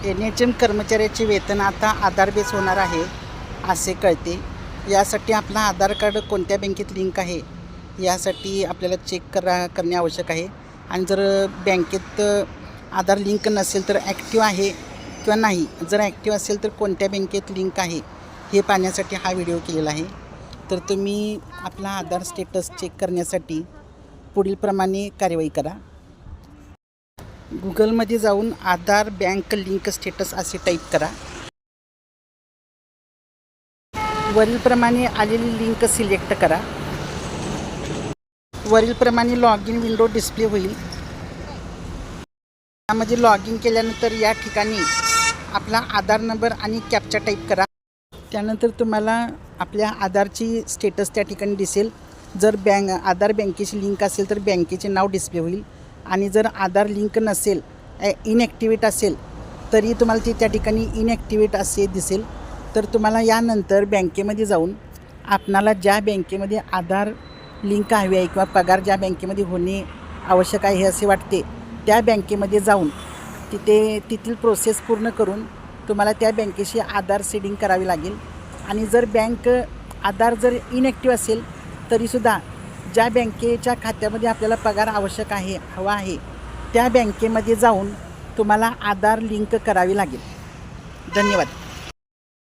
NHM कर्मचाऱ्याचे वेतन आता आधार base होणार आहे असे कळते। यासाठी आपला आधार कार्ड कोणत्या बँकेत लिंक आहे यासाठी आपल्याला चेक करणे आवश्यक आहे। आणि जर बँकेत आधार लिंक नसेल तर ॲक्टिव्ह आहे किंवा नाही, जर ॲक्टिव्ह असेल तर कोणत्या बँकेत लिंक आहे हे पाहण्यासाठी हा व्हिडिओ केलेला आहे। तर तुम्ही आपला आधार स्टेटस चेक करण्यासाठी पुढीलप्रमाणे कार्यवाही करा। गूगलमध्ये जाऊन आधार बँक लिंक स्टेटस असे टाईप करा। वरीलप्रमाणे आलेली लिंक सिलेक्ट करा। वरीलप्रमाणे लॉग इन विंडो डिस्प्ले होईल। त्यामध्ये लॉग इन केल्यानंतर या ठिकाणी आपला आधार नंबर आणि कॅप्चा टाईप करा। त्यानंतर तुम्हाला आपल्या आधारची स्टेटस त्या ठिकाणी दिसेल। जर आधार बँकेशी लिंक असेल तर बँकेचे नाव डिस्प्ले होईल आणि जर आधार लिंक नसेल, इनॲक्टिवेट असेल तरी तुम्हाला ते त्या ठिकाणी इनॲक्टिवेट असे दिसेल। तर तुम्हाला यानंतर बँकेमध्ये जाऊन आपणाला ज्या बँकेमध्ये आधार लिंक हवी आहे किंवा पगार ज्या बँकेमध्ये होणे आवश्यक आहे असे वाटते त्या बँकेमध्ये जाऊन तिथील प्रोसेस पूर्ण करून तुम्हाला त्या बँकेशी आधार सीडिंग करावी लागेल। आणि जर आधार जर इनॲक्टिव्ह असेल तरीसुद्धा ज्या बँकेच्या खात्यामध्ये आपल्याला पगार आवश्यक आहे हवा आहे त्या बँकेमध्ये जाऊन तुम्हाला आधार लिंक करावी लागेल। धन्यवाद।